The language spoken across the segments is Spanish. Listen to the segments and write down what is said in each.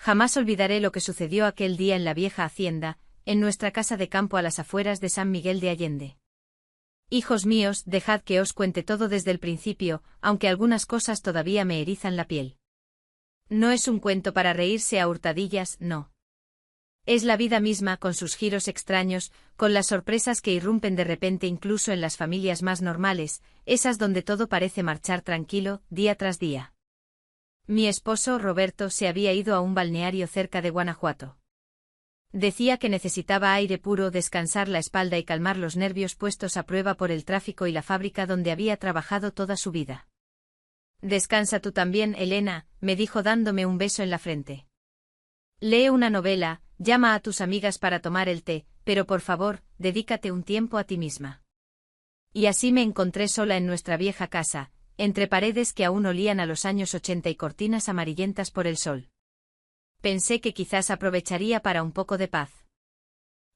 Jamás olvidaré lo que sucedió aquel día en la vieja hacienda, en nuestra casa de campo a las afueras de San Miguel de Allende. Hijos míos, dejad que os cuente todo desde el principio, aunque algunas cosas todavía me erizan la piel. No es un cuento para reírse a hurtadillas, no. Es la vida misma con sus giros extraños, con las sorpresas que irrumpen de repente incluso en las familias más normales, esas donde todo parece marchar tranquilo, día tras día. Mi esposo, Roberto, se había ido a un balneario cerca de Guanajuato. Decía que necesitaba aire puro, descansar la espalda y calmar los nervios puestos a prueba por el tráfico y la fábrica donde había trabajado toda su vida. Descansa tú también, Elena, me dijo dándome un beso en la frente. Lee una novela, llama a tus amigas para tomar el té, pero por favor, dedícate un tiempo a ti misma. Y así me encontré sola en nuestra vieja casa, entre paredes que aún olían a los años 80 y cortinas amarillentas por el sol. Pensé que quizás aprovecharía para un poco de paz.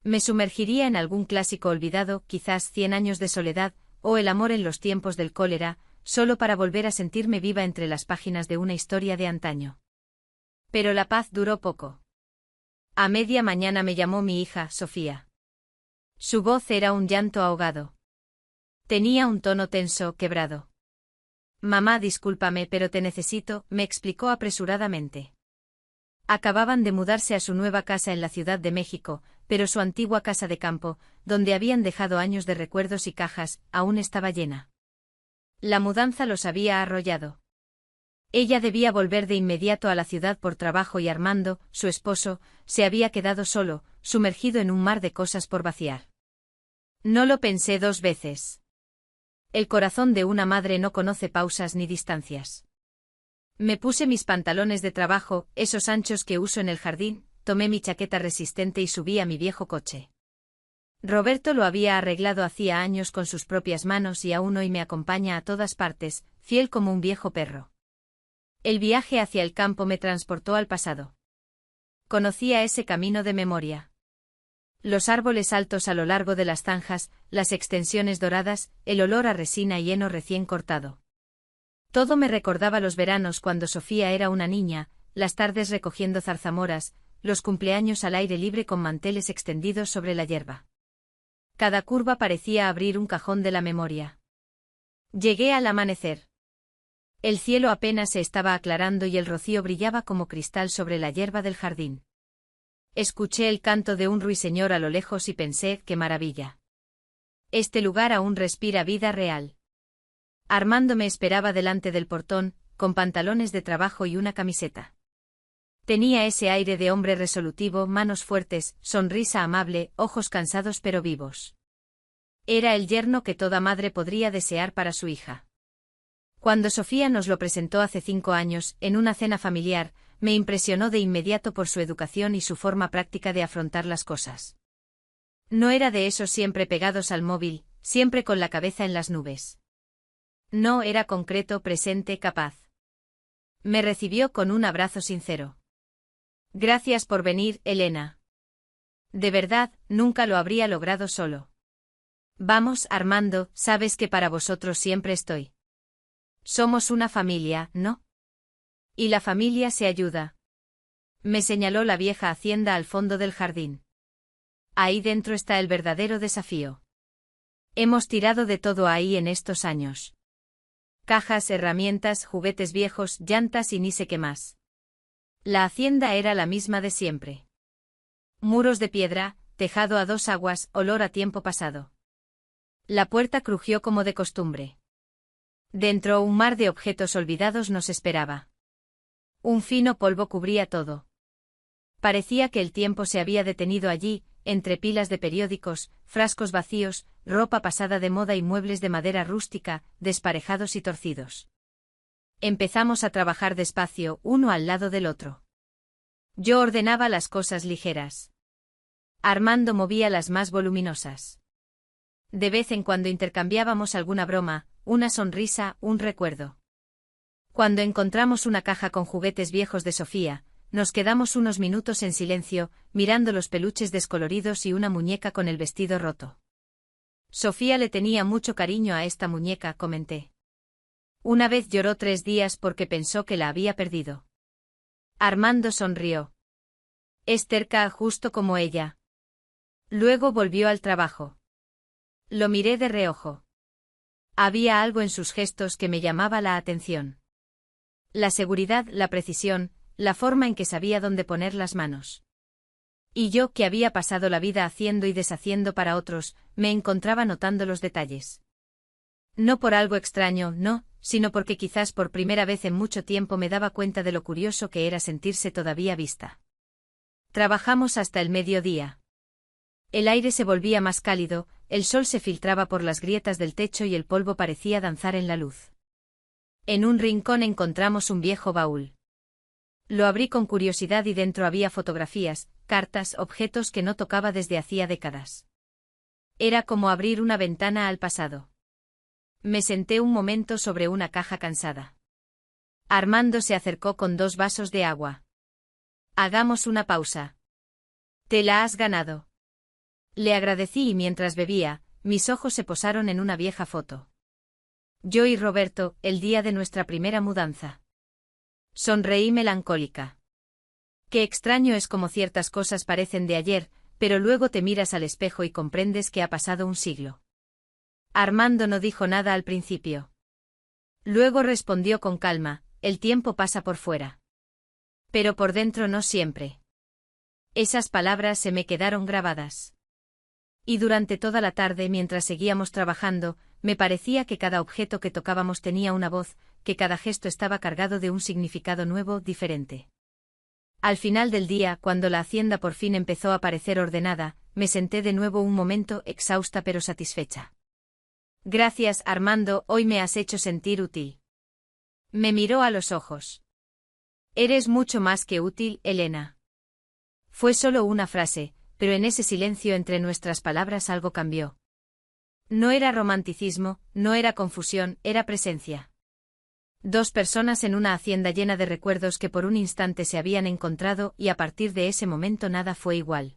Me sumergiría en algún clásico olvidado, quizás 100 años de soledad, o El amor en los tiempos del cólera, solo para volver a sentirme viva entre las páginas de una historia de antaño. Pero la paz duró poco. A media mañana me llamó mi hija, Sofía. Su voz era un llanto ahogado. Tenía un tono tenso, quebrado. Mamá, discúlpame, pero te necesito, me explicó apresuradamente. Acababan de mudarse a su nueva casa en la Ciudad de México, pero su antigua casa de campo, donde habían dejado años de recuerdos y cajas, aún estaba llena. La mudanza los había arrollado. Ella debía volver de inmediato a la ciudad por trabajo y Armando, su esposo, se había quedado solo, sumergido en un mar de cosas por vaciar. No lo pensé 2 veces. El corazón de una madre no conoce pausas ni distancias. Me puse mis pantalones de trabajo, esos anchos que uso en el jardín, tomé mi chaqueta resistente y subí a mi viejo coche. Roberto lo había arreglado hacía años con sus propias manos y aún hoy me acompaña a todas partes, fiel como un viejo perro. El viaje hacia el campo me transportó al pasado. Conocía ese camino de memoria. Los árboles altos a lo largo de las zanjas, las extensiones doradas, el olor a resina y heno recién cortado. Todo me recordaba los veranos cuando Sofía era una niña, las tardes recogiendo zarzamoras, los cumpleaños al aire libre con manteles extendidos sobre la hierba. Cada curva parecía abrir un cajón de la memoria. Llegué al amanecer. El cielo apenas se estaba aclarando y el rocío brillaba como cristal sobre la hierba del jardín. Escuché el canto de un ruiseñor a lo lejos y pensé, ¡qué maravilla! Este lugar aún respira vida real. Armando me esperaba delante del portón, con pantalones de trabajo y una camiseta. Tenía ese aire de hombre resolutivo, manos fuertes, sonrisa amable, ojos cansados pero vivos. Era el yerno que toda madre podría desear para su hija. Cuando Sofía nos lo presentó hace 5 años, en una cena familiar, me impresionó de inmediato por su educación y su forma práctica de afrontar las cosas. No era de esos siempre pegados al móvil, siempre con la cabeza en las nubes. No, era concreto, presente, capaz. Me recibió con un abrazo sincero. Gracias por venir, Elena. De verdad, nunca lo habría logrado solo. Vamos, Armando, sabes que para vosotros siempre estoy. Somos una familia, ¿no? Y la familia se ayuda. Me señaló la vieja hacienda al fondo del jardín. Ahí dentro está el verdadero desafío. Hemos tirado de todo ahí en estos años. Cajas, herramientas, juguetes viejos, llantas y ni sé qué más. La hacienda era la misma de siempre. Muros de piedra, tejado a 2 aguas, olor a tiempo pasado. La puerta crujió como de costumbre. Dentro un mar de objetos olvidados nos esperaba. Un fino polvo cubría todo. Parecía que el tiempo se había detenido allí, entre pilas de periódicos, frascos vacíos, ropa pasada de moda y muebles de madera rústica, desparejados y torcidos. Empezamos a trabajar despacio, uno al lado del otro. Yo ordenaba las cosas ligeras. Armando movía las más voluminosas. De vez en cuando intercambiábamos alguna broma, una sonrisa, un recuerdo. Cuando encontramos una caja con juguetes viejos de Sofía, nos quedamos unos minutos en silencio, mirando los peluches descoloridos y una muñeca con el vestido roto. Sofía le tenía mucho cariño a esta muñeca, comenté. Una vez lloró 3 días porque pensó que la había perdido. Armando sonrió. Es terca justo como ella. Luego volvió al trabajo. Lo miré de reojo. Había algo en sus gestos que me llamaba la atención. La seguridad, la precisión, la forma en que sabía dónde poner las manos. Y yo, que había pasado la vida haciendo y deshaciendo para otros, me encontraba notando los detalles. No por algo extraño, no, sino porque quizás por primera vez en mucho tiempo me daba cuenta de lo curioso que era sentirse todavía vista. Trabajamos hasta el mediodía. El aire se volvía más cálido, el sol se filtraba por las grietas del techo y el polvo parecía danzar en la luz. En un rincón encontramos un viejo baúl. Lo abrí con curiosidad y dentro había fotografías, cartas, objetos que no tocaba desde hacía décadas. Era como abrir una ventana al pasado. Me senté un momento sobre una caja cansada. Armando se acercó con 2 vasos de agua. Hagamos una pausa. Te la has ganado. Le agradecí y mientras bebía, mis ojos se posaron en una vieja foto. Yo y Roberto, el día de nuestra primera mudanza. Sonreí melancólica. Qué extraño es como ciertas cosas parecen de ayer, pero luego te miras al espejo y comprendes que ha pasado un siglo. Armando no dijo nada al principio. Luego respondió con calma, el tiempo pasa por fuera. Pero por dentro no siempre. Esas palabras se me quedaron grabadas. Y durante toda la tarde mientras seguíamos trabajando, me parecía que cada objeto que tocábamos tenía una voz, que cada gesto estaba cargado de un significado nuevo, diferente. Al final del día, cuando la hacienda por fin empezó a parecer ordenada, me senté de nuevo un momento exhausta pero satisfecha. Gracias, Armando, hoy me has hecho sentir útil. Me miró a los ojos. Eres mucho más que útil, Elena. Fue solo una frase, pero en ese silencio entre nuestras palabras algo cambió. No era romanticismo, no era confusión, era presencia. 2 personas en una hacienda llena de recuerdos que por un instante se habían encontrado y a partir de ese momento nada fue igual.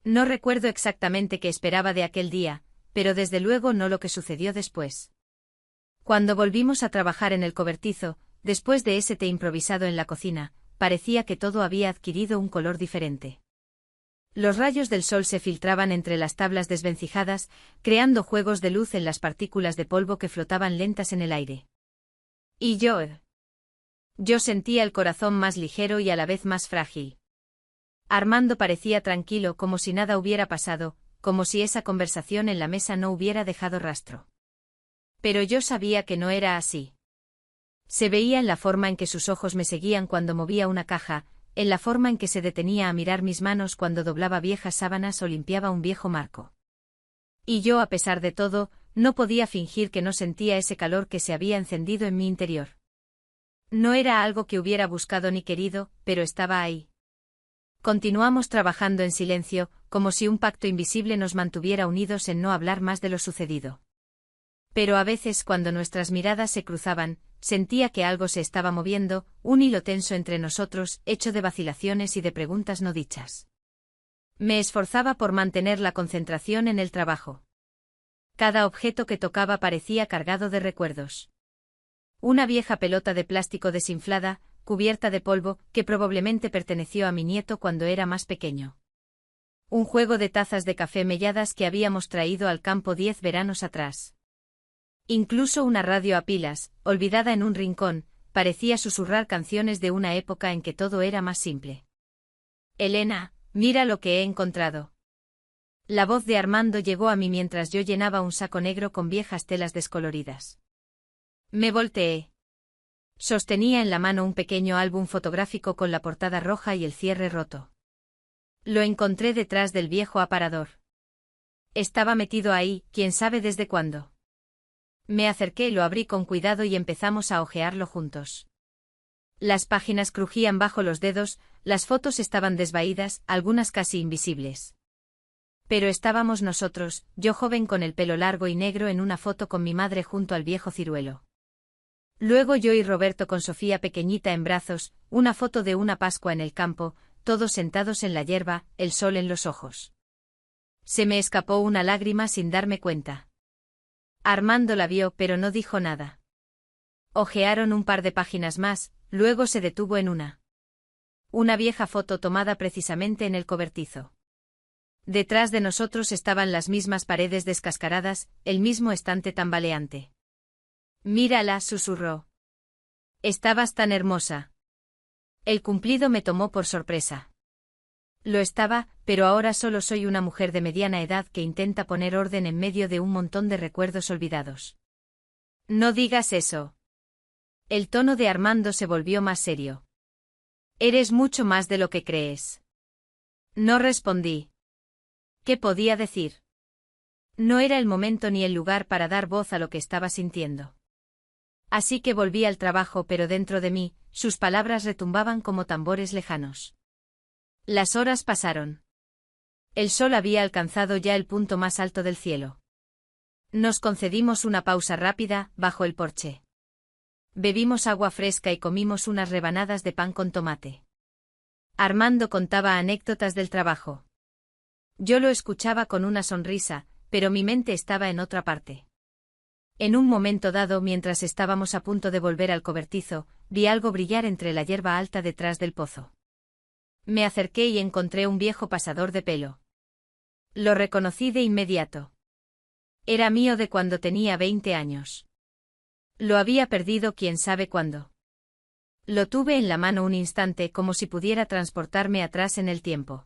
No recuerdo exactamente qué esperaba de aquel día, pero desde luego no lo que sucedió después. Cuando volvimos a trabajar en el cobertizo, después de ese té improvisado en la cocina, parecía que todo había adquirido un color diferente. Los rayos del sol se filtraban entre las tablas desvencijadas, creando juegos de luz en las partículas de polvo que flotaban lentas en el aire. Y yo sentía el corazón más ligero y a la vez más frágil. Armando parecía tranquilo como si nada hubiera pasado, como si esa conversación en la mesa no hubiera dejado rastro. Pero yo sabía que no era así. Se veía en la forma en que sus ojos me seguían cuando movía una caja, en la forma en que se detenía a mirar mis manos cuando doblaba viejas sábanas o limpiaba un viejo marco. Y yo, a pesar de todo, no podía fingir que no sentía ese calor que se había encendido en mi interior. No era algo que hubiera buscado ni querido, pero estaba ahí. Continuamos trabajando en silencio, como si un pacto invisible nos mantuviera unidos en no hablar más de lo sucedido. Pero a veces cuando nuestras miradas se cruzaban, sentía que algo se estaba moviendo, un hilo tenso entre nosotros, hecho de vacilaciones y de preguntas no dichas. Me esforzaba por mantener la concentración en el trabajo. Cada objeto que tocaba parecía cargado de recuerdos. Una vieja pelota de plástico desinflada, cubierta de polvo, que probablemente perteneció a mi nieto cuando era más pequeño. Un juego de tazas de café melladas que habíamos traído al campo 10 veranos atrás. Incluso una radio a pilas, olvidada en un rincón, parecía susurrar canciones de una época en que todo era más simple. Elena, mira lo que he encontrado. La voz de Armando llegó a mí mientras yo llenaba un saco negro con viejas telas descoloridas. Me volteé. Sostenía en la mano un pequeño álbum fotográfico con la portada roja y el cierre roto. Lo encontré detrás del viejo aparador. Estaba metido ahí, quién sabe desde cuándo. Me acerqué, lo abrí con cuidado y empezamos a hojearlo juntos. Las páginas crujían bajo los dedos, las fotos estaban desvaídas, algunas casi invisibles. Pero estábamos nosotros, yo joven con el pelo largo y negro en una foto con mi madre junto al viejo ciruelo. Luego yo y Roberto con Sofía pequeñita en brazos, una foto de una Pascua en el campo, todos sentados en la hierba, el sol en los ojos. Se me escapó una lágrima sin darme cuenta. Armando la vio pero no dijo nada. Hojearon un par de páginas más, luego se detuvo en una. Una vieja foto tomada precisamente en el cobertizo. Detrás de nosotros estaban las mismas paredes descascaradas, el mismo estante tambaleante. Mírala, susurró. Estabas tan hermosa. El cumplido me tomó por sorpresa. Lo estaba, pero ahora solo soy una mujer de mediana edad que intenta poner orden en medio de un montón de recuerdos olvidados. No digas eso. El tono de Armando se volvió más serio. Eres mucho más de lo que crees. No respondí. ¿Qué podía decir? No era el momento ni el lugar para dar voz a lo que estaba sintiendo. Así que volví al trabajo, pero dentro de mí, sus palabras retumbaban como tambores lejanos. Las horas pasaron. El sol había alcanzado ya el punto más alto del cielo. Nos concedimos una pausa rápida, bajo el porche. Bebimos agua fresca y comimos unas rebanadas de pan con tomate. Armando contaba anécdotas del trabajo. Yo lo escuchaba con una sonrisa, pero mi mente estaba en otra parte. En un momento dado, mientras estábamos a punto de volver al cobertizo, vi algo brillar entre la hierba alta detrás del pozo. Me acerqué y encontré un viejo pasador de pelo. Lo reconocí de inmediato. Era mío de cuando tenía 20 años. Lo había perdido quién sabe cuándo. Lo tuve en la mano un instante como si pudiera transportarme atrás en el tiempo.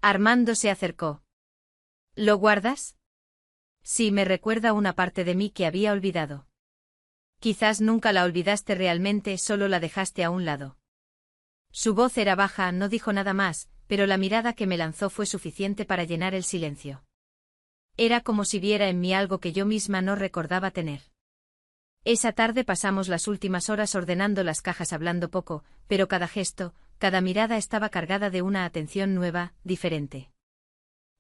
Armando se acercó. ¿Lo guardas? Sí, me recuerda una parte de mí que había olvidado. Quizás nunca la olvidaste realmente, solo la dejaste a un lado. Su voz era baja, no dijo nada más, pero la mirada que me lanzó fue suficiente para llenar el silencio. Era como si viera en mí algo que yo misma no recordaba tener. Esa tarde pasamos las últimas horas ordenando las cajas, hablando poco, pero cada gesto, cada mirada estaba cargada de una atención nueva, diferente.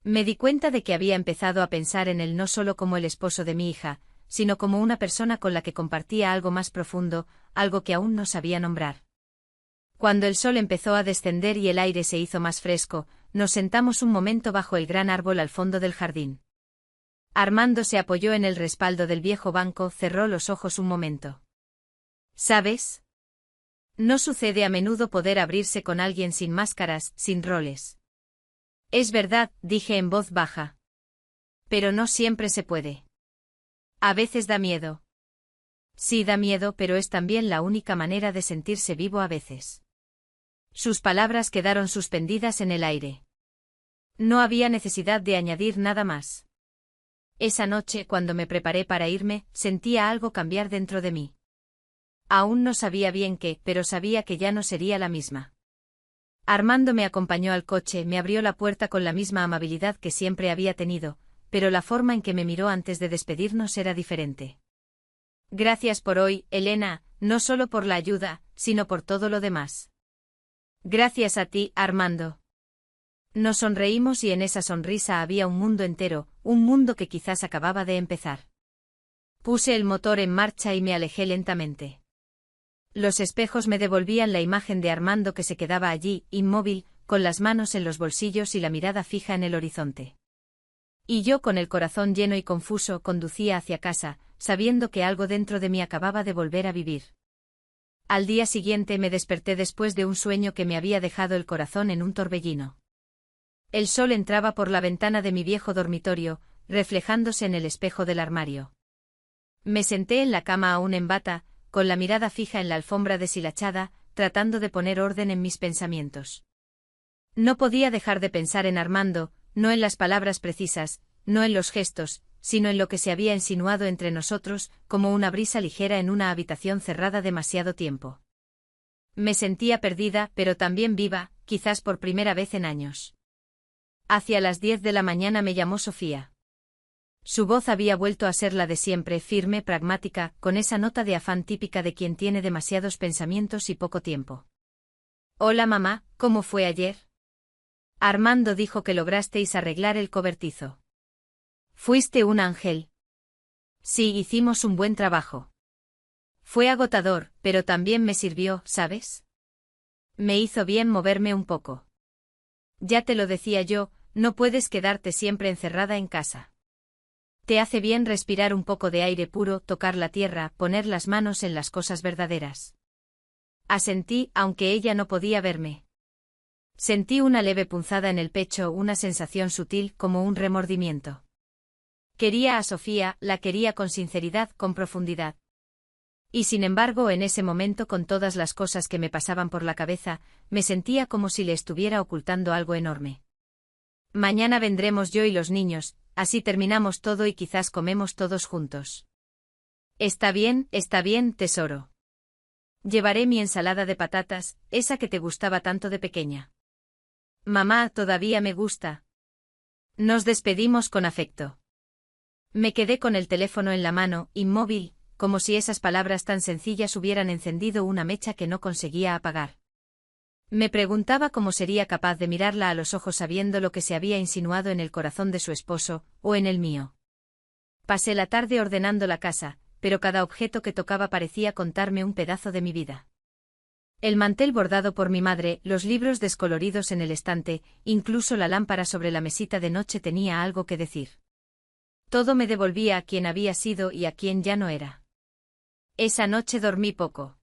Me di cuenta de que había empezado a pensar en él no solo como el esposo de mi hija, sino como una persona con la que compartía algo más profundo, algo que aún no sabía nombrar. Cuando el sol empezó a descender y el aire se hizo más fresco, nos sentamos un momento bajo el gran árbol al fondo del jardín. Armando se apoyó en el respaldo del viejo banco, cerró los ojos un momento. ¿Sabes? No sucede a menudo poder abrirse con alguien sin máscaras, sin roles. Es verdad, dije en voz baja. Pero no siempre se puede. A veces da miedo. Sí, da miedo, pero es también la única manera de sentirse vivo a veces. Sus palabras quedaron suspendidas en el aire. No había necesidad de añadir nada más. Esa noche, cuando me preparé para irme, sentía algo cambiar dentro de mí. Aún no sabía bien qué, pero sabía que ya no sería la misma. Armando me acompañó al coche, me abrió la puerta con la misma amabilidad que siempre había tenido, pero la forma en que me miró antes de despedirnos era diferente. Gracias por hoy, Elena, no solo por la ayuda, sino por todo lo demás. Gracias a ti, Armando. Nos sonreímos y en esa sonrisa había un mundo entero, un mundo que quizás acababa de empezar. Puse el motor en marcha y me alejé lentamente. Los espejos me devolvían la imagen de Armando que se quedaba allí, inmóvil, con las manos en los bolsillos y la mirada fija en el horizonte. Y yo, con el corazón lleno y confuso, conducía hacia casa, sabiendo que algo dentro de mí acababa de volver a vivir. Al día siguiente me desperté después de un sueño que me había dejado el corazón en un torbellino. El sol entraba por la ventana de mi viejo dormitorio, reflejándose en el espejo del armario. Me senté en la cama aún en bata, con la mirada fija en la alfombra deshilachada, tratando de poner orden en mis pensamientos. No podía dejar de pensar en Armando, no en las palabras precisas, no en los gestos, sino en lo que se había insinuado entre nosotros, como una brisa ligera en una habitación cerrada demasiado tiempo. Me sentía perdida, pero también viva, quizás por primera vez en años. Hacia las 10 de la mañana me llamó Sofía. Su voz había vuelto a ser la de siempre, firme, pragmática, con esa nota de afán típica de quien tiene demasiados pensamientos y poco tiempo. Hola mamá, ¿cómo fue ayer? Armando dijo que lograsteis arreglar el cobertizo. Fuiste un ángel. Sí, hicimos un buen trabajo. Fue agotador, pero también me sirvió, ¿sabes? Me hizo bien moverme un poco. Ya te lo decía yo, no puedes quedarte siempre encerrada en casa. Te hace bien respirar un poco de aire puro, tocar la tierra, poner las manos en las cosas verdaderas. Asentí, aunque ella no podía verme. Sentí una leve punzada en el pecho, una sensación sutil como un remordimiento. Quería a Sofía, la quería con sinceridad, con profundidad. Y sin embargo, en ese momento, con todas las cosas que me pasaban por la cabeza, me sentía como si le estuviera ocultando algo enorme. Mañana vendremos yo y los niños, así terminamos todo y quizás comemos todos juntos. Está bien, tesoro. Llevaré mi ensalada de patatas, esa que te gustaba tanto de pequeña. Mamá, todavía me gusta. Nos despedimos con afecto. Me quedé con el teléfono en la mano, inmóvil, como si esas palabras tan sencillas hubieran encendido una mecha que no conseguía apagar. Me preguntaba cómo sería capaz de mirarla a los ojos sabiendo lo que se había insinuado en el corazón de su esposo, o en el mío. Pasé la tarde ordenando la casa, pero cada objeto que tocaba parecía contarme un pedazo de mi vida. El mantel bordado por mi madre, los libros descoloridos en el estante, incluso la lámpara sobre la mesita de noche tenía algo que decir. Todo me devolvía a quien había sido y a quien ya no era. Esa noche dormí poco.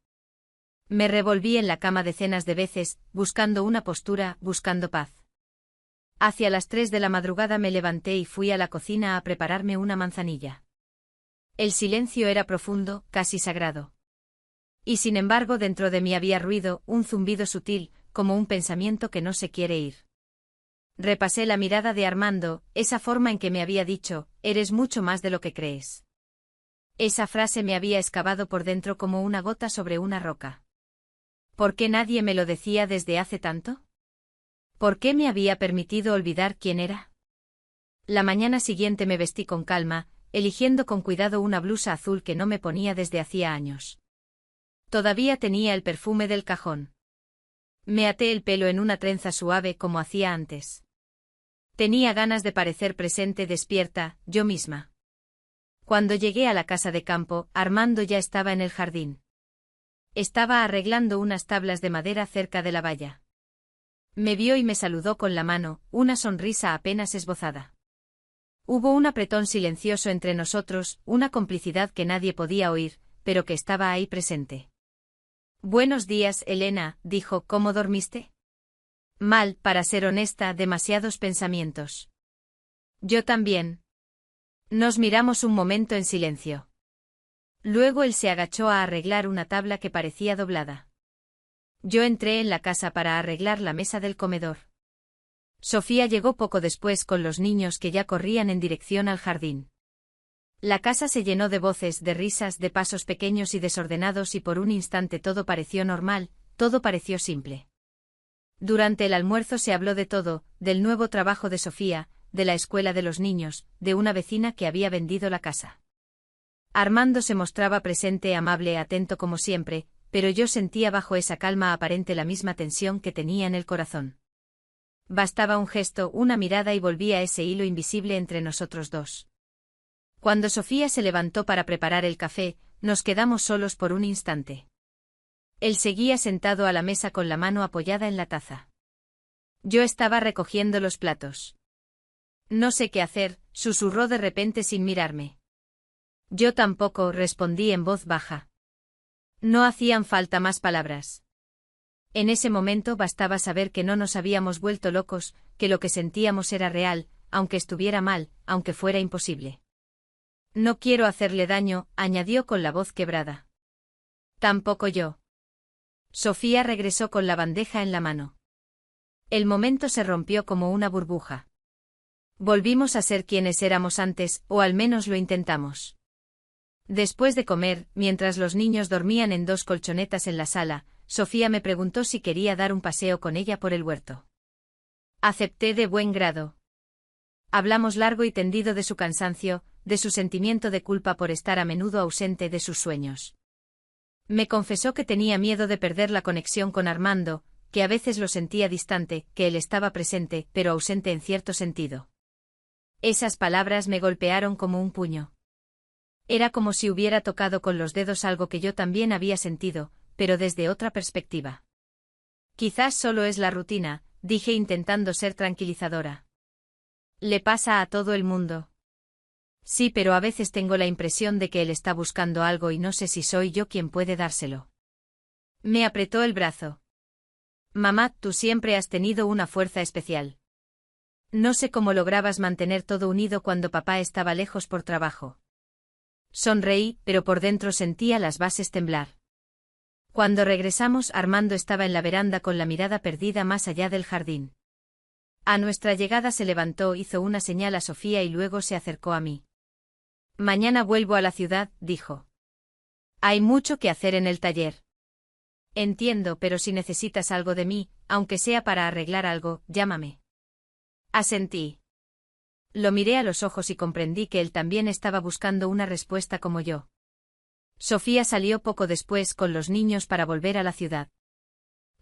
Me revolví en la cama decenas de veces, buscando una postura, buscando paz. Hacia las 3 de la madrugada me levanté y fui a la cocina a prepararme una manzanilla. El silencio era profundo, casi sagrado. Y sin embargo dentro de mí había ruido, un zumbido sutil, como un pensamiento que no se quiere ir. Repasé la mirada de Armando, esa forma en que me había dicho, eres mucho más de lo que crees. Esa frase me había excavado por dentro como una gota sobre una roca. ¿Por qué nadie me lo decía desde hace tanto? ¿Por qué me había permitido olvidar quién era? La mañana siguiente me vestí con calma, eligiendo con cuidado una blusa azul que no me ponía desde hacía años. Todavía tenía el perfume del cajón. Me até el pelo en una trenza suave como hacía antes. Tenía ganas de parecer presente, despierta, yo misma. Cuando llegué a la casa de campo, Armando ya estaba en el jardín. Estaba arreglando unas tablas de madera cerca de la valla. Me vio y me saludó con la mano, una sonrisa apenas esbozada. Hubo un apretón silencioso entre nosotros, una complicidad que nadie podía oír, pero que estaba ahí presente. Buenos días, Elena, dijo, ¿cómo dormiste? Mal, para ser honesta, demasiados pensamientos. Yo también. Nos miramos un momento en silencio. Luego él se agachó a arreglar una tabla que parecía doblada. Yo entré en la casa para arreglar la mesa del comedor. Sofía llegó poco después con los niños que ya corrían en dirección al jardín. La casa se llenó de voces, de risas, de pasos pequeños y desordenados y por un instante todo pareció normal, todo pareció simple. Durante el almuerzo se habló de todo, del nuevo trabajo de Sofía, de la escuela de los niños, de una vecina que había vendido la casa. Armando se mostraba presente, amable, atento como siempre, pero yo sentía bajo esa calma aparente la misma tensión que tenía en el corazón. Bastaba un gesto, una mirada y volvía ese hilo invisible entre nosotros dos. Cuando Sofía se levantó para preparar el café, nos quedamos solos por un instante. Él seguía sentado a la mesa con la mano apoyada en la taza. Yo estaba recogiendo los platos. No sé qué hacer, susurró de repente sin mirarme. Yo tampoco, respondí en voz baja. No hacían falta más palabras. En ese momento bastaba saber que no nos habíamos vuelto locos, que lo que sentíamos era real, aunque estuviera mal, aunque fuera imposible. No quiero hacerle daño, añadió con la voz quebrada. Tampoco yo. Sofía regresó con la bandeja en la mano. El momento se rompió como una burbuja. Volvimos a ser quienes éramos antes, o al menos lo intentamos. Después de comer, mientras los niños dormían en 2 colchonetas en la sala, Sofía me preguntó si quería dar un paseo con ella por el huerto. Acepté de buen grado. Hablamos largo y tendido de su cansancio, de su sentimiento de culpa por estar a menudo ausente de sus sueños. Me confesó que tenía miedo de perder la conexión con Armando, que a veces lo sentía distante, que él estaba presente, pero ausente en cierto sentido. Esas palabras me golpearon como un puño. Era como si hubiera tocado con los dedos algo que yo también había sentido, pero desde otra perspectiva. Quizás solo es la rutina, dije intentando ser tranquilizadora. Le pasa a todo el mundo. Sí, pero a veces tengo la impresión de que él está buscando algo y no sé si soy yo quien puede dárselo. Me apretó el brazo. Mamá, tú siempre has tenido una fuerza especial. No sé cómo lograbas mantener todo unido cuando papá estaba lejos por trabajo. Sonreí, pero por dentro sentía las bases temblar. Cuando regresamos, Armando estaba en la veranda con la mirada perdida más allá del jardín. A nuestra llegada se levantó, hizo una señal a Sofía y luego se acercó a mí. Mañana vuelvo a la ciudad, dijo. Hay mucho que hacer en el taller. Entiendo, pero si necesitas algo de mí, aunque sea para arreglar algo, llámame. Asentí. Lo miré a los ojos y comprendí que él también estaba buscando una respuesta como yo. Sofía salió poco después con los niños para volver a la ciudad.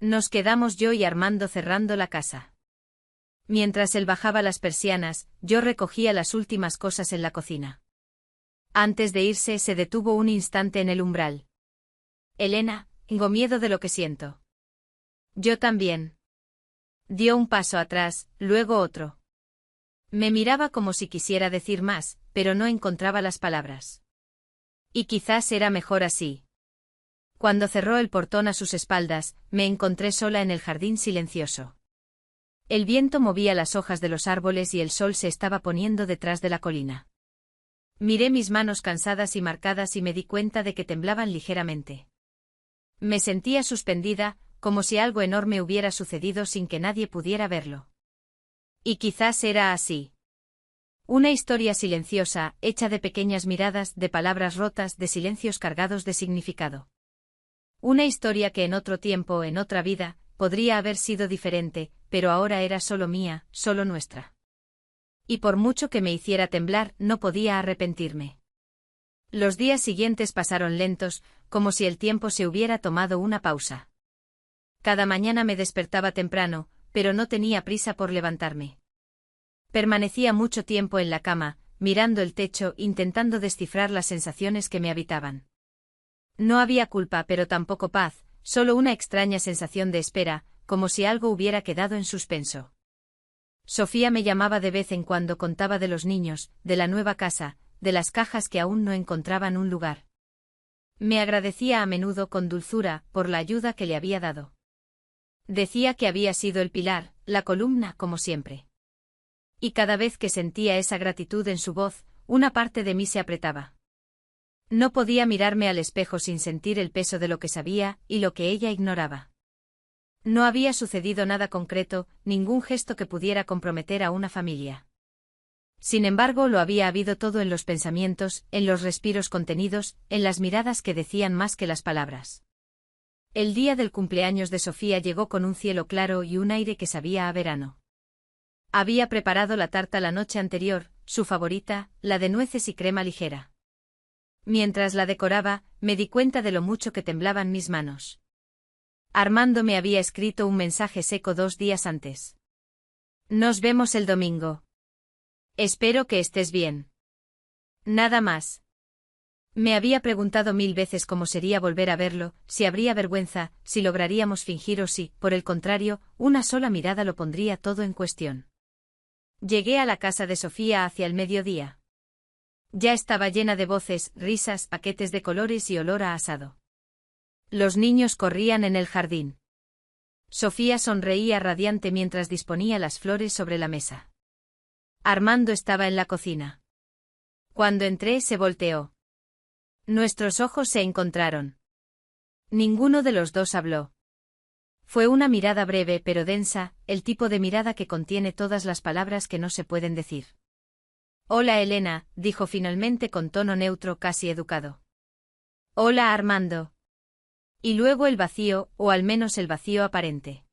Nos quedamos yo y Armando cerrando la casa. Mientras él bajaba las persianas, yo recogía las últimas cosas en la cocina. Antes de irse, se detuvo un instante en el umbral. Elena, tengo miedo de lo que siento. Yo también. Dio un paso atrás, luego otro. Me miraba como si quisiera decir más, pero no encontraba las palabras. Y quizás era mejor así. Cuando cerró el portón a sus espaldas, me encontré sola en el jardín silencioso. El viento movía las hojas de los árboles y el sol se estaba poniendo detrás de la colina. Miré mis manos cansadas y marcadas y me di cuenta de que temblaban ligeramente. Me sentía suspendida, como si algo enorme hubiera sucedido sin que nadie pudiera verlo. Y quizás era así. Una historia silenciosa, hecha de pequeñas miradas, de palabras rotas, de silencios cargados de significado. Una historia que en otro tiempo, en otra vida, podría haber sido diferente, pero ahora era solo mía, solo nuestra. Y por mucho que me hiciera temblar, no podía arrepentirme. Los días siguientes pasaron lentos, como si el tiempo se hubiera tomado una pausa. Cada mañana me despertaba temprano, pero no tenía prisa por levantarme. Permanecía mucho tiempo en la cama, mirando el techo, intentando descifrar las sensaciones que me habitaban. No había culpa, pero tampoco paz, solo una extraña sensación de espera, como si algo hubiera quedado en suspenso. Sofía me llamaba de vez en cuando, contaba de los niños, de la nueva casa, de las cajas que aún no encontraban un lugar. Me agradecía a menudo con dulzura por la ayuda que le había dado. Decía que había sido el pilar, la columna, como siempre. Y cada vez que sentía esa gratitud en su voz, una parte de mí se apretaba. No podía mirarme al espejo sin sentir el peso de lo que sabía y lo que ella ignoraba. No había sucedido nada concreto, ningún gesto que pudiera comprometer a una familia. Sin embargo, lo había habido todo en los pensamientos, en los respiros contenidos, en las miradas que decían más que las palabras. El día del cumpleaños de Sofía llegó con un cielo claro y un aire que sabía a verano. Había preparado la tarta la noche anterior, su favorita, la de nueces y crema ligera. Mientras la decoraba, me di cuenta de lo mucho que temblaban mis manos. Armando me había escrito un mensaje seco 2 días antes. Nos vemos el domingo. Espero que estés bien. Nada más. Me había preguntado 1000 veces cómo sería volver a verlo, si habría vergüenza, si lograríamos fingir o si, por el contrario, una sola mirada lo pondría todo en cuestión. Llegué a la casa de Sofía hacia el mediodía. Ya estaba llena de voces, risas, paquetes de colores y olor a asado. Los niños corrían en el jardín. Sofía sonreía radiante mientras disponía las flores sobre la mesa. Armando estaba en la cocina. Cuando entré, se volteó. Nuestros ojos se encontraron. Ninguno de los dos habló. Fue una mirada breve pero densa, el tipo de mirada que contiene todas las palabras que no se pueden decir. Hola Elena, dijo finalmente con tono neutro, casi educado. Hola Armando. Y luego el vacío, o al menos el vacío aparente.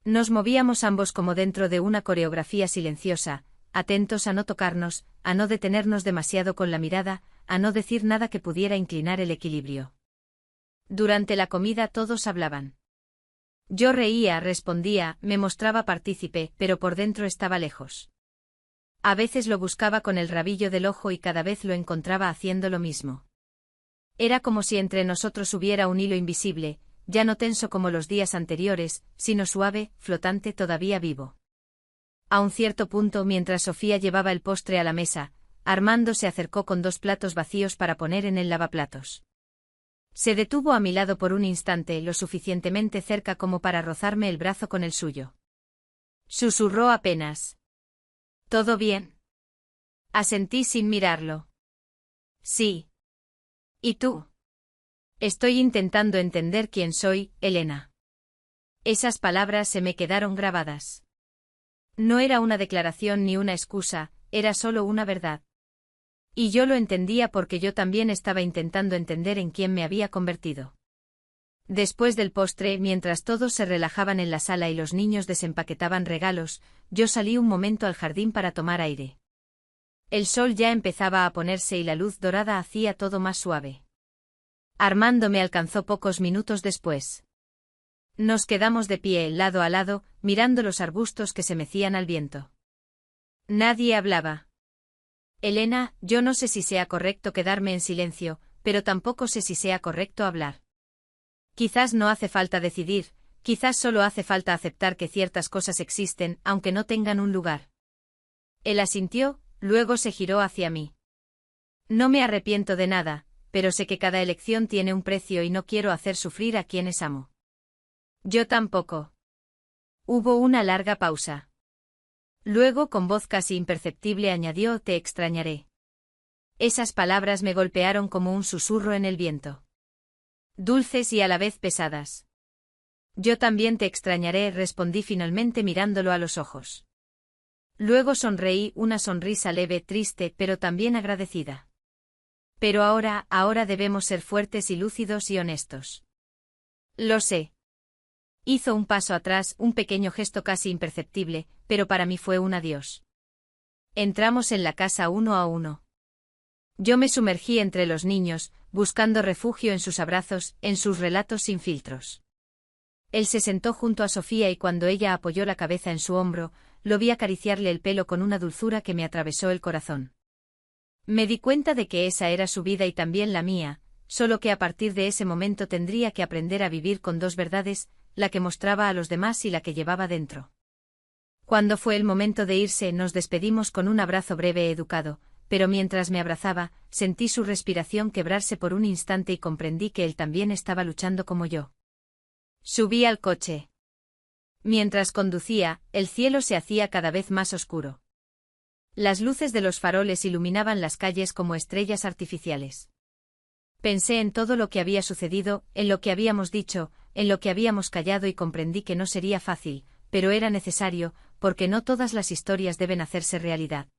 Nos movíamos ambos como dentro de una coreografía silenciosa, atentos a no tocarnos, a no detenernos demasiado con la mirada, a no decir nada que pudiera inclinar el equilibrio. Durante la comida todos hablaban. Yo reía, respondía, me mostraba partícipe, pero por dentro estaba lejos. A veces lo buscaba con el rabillo del ojo y cada vez lo encontraba haciendo lo mismo. Era como si entre nosotros hubiera un hilo invisible, ya no tenso como los días anteriores, sino suave, flotante, todavía vivo. A un cierto punto, mientras Sofía llevaba el postre a la mesa, Armando se acercó con 2 platos vacíos para poner en el lavaplatos. Se detuvo a mi lado por un instante, lo suficientemente cerca como para rozarme el brazo con el suyo. Susurró apenas. ¿Todo bien? Asentí sin mirarlo. Sí. ¿Y tú? Estoy intentando entender quién soy, Elena. Esas palabras se me quedaron grabadas. No era una declaración ni una excusa, era solo una verdad. Y yo lo entendía porque yo también estaba intentando entender en quién me había convertido. Después del postre, mientras todos se relajaban en la sala y los niños desempaquetaban regalos, yo salí un momento al jardín para tomar aire. El sol ya empezaba a ponerse y la luz dorada hacía todo más suave. Armando me alcanzó pocos minutos después. Nos quedamos de pie, lado a lado, mirando los arbustos que se mecían al viento. Nadie hablaba. Elena, yo no sé si sea correcto quedarme en silencio, pero tampoco sé si sea correcto hablar. Quizás no hace falta decidir, quizás solo hace falta aceptar que ciertas cosas existen, aunque no tengan un lugar. Él asintió, luego se giró hacia mí. No me arrepiento de nada, pero sé que cada elección tiene un precio y no quiero hacer sufrir a quienes amo. Yo tampoco. Hubo una larga pausa. Luego, con voz casi imperceptible, añadió: te extrañaré. Esas palabras me golpearon como un susurro en el viento. Dulces y a la vez pesadas. Yo también te extrañaré, respondí finalmente mirándolo a los ojos. Luego sonreí, una sonrisa leve, triste, pero también agradecida. Pero ahora debemos ser fuertes y lúcidos y honestos. Lo sé. Hizo un paso atrás, un pequeño gesto casi imperceptible, pero para mí fue un adiós. Entramos en la casa uno a uno. Yo me sumergí entre los niños, buscando refugio en sus abrazos, en sus relatos sin filtros. Él se sentó junto a Sofía y cuando ella apoyó la cabeza en su hombro, lo vi acariciarle el pelo con una dulzura que me atravesó el corazón. Me di cuenta de que esa era su vida y también la mía, solo que a partir de ese momento tendría que aprender a vivir con dos verdades, la que mostraba a los demás y la que llevaba dentro. Cuando fue el momento de irse, nos despedimos con un abrazo breve e educado, pero mientras me abrazaba, sentí su respiración quebrarse por un instante y comprendí que él también estaba luchando como yo. Subí al coche. Mientras conducía, el cielo se hacía cada vez más oscuro. Las luces de los faroles iluminaban las calles como estrellas artificiales. Pensé en todo lo que había sucedido, en lo que habíamos dicho, en lo que habíamos callado y comprendí que no sería fácil, pero era necesario, porque no todas las historias deben hacerse realidad.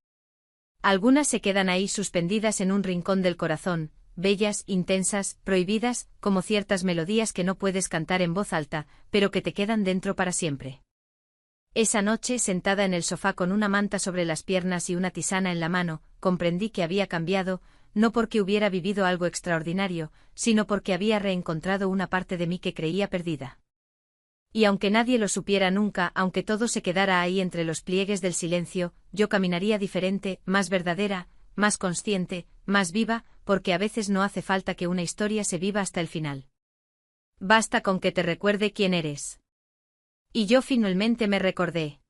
Algunas se quedan ahí suspendidas en un rincón del corazón, bellas, intensas, prohibidas, como ciertas melodías que no puedes cantar en voz alta, pero que te quedan dentro para siempre. Esa noche, sentada en el sofá con una manta sobre las piernas y una tisana en la mano, comprendí que había cambiado, no porque hubiera vivido algo extraordinario, sino porque había reencontrado una parte de mí que creía perdida. Y aunque nadie lo supiera nunca, aunque todo se quedara ahí entre los pliegues del silencio, yo caminaría diferente, más verdadera, más consciente, más viva, porque a veces no hace falta que una historia se viva hasta el final. Basta con que te recuerde quién eres. Y yo finalmente me recordé.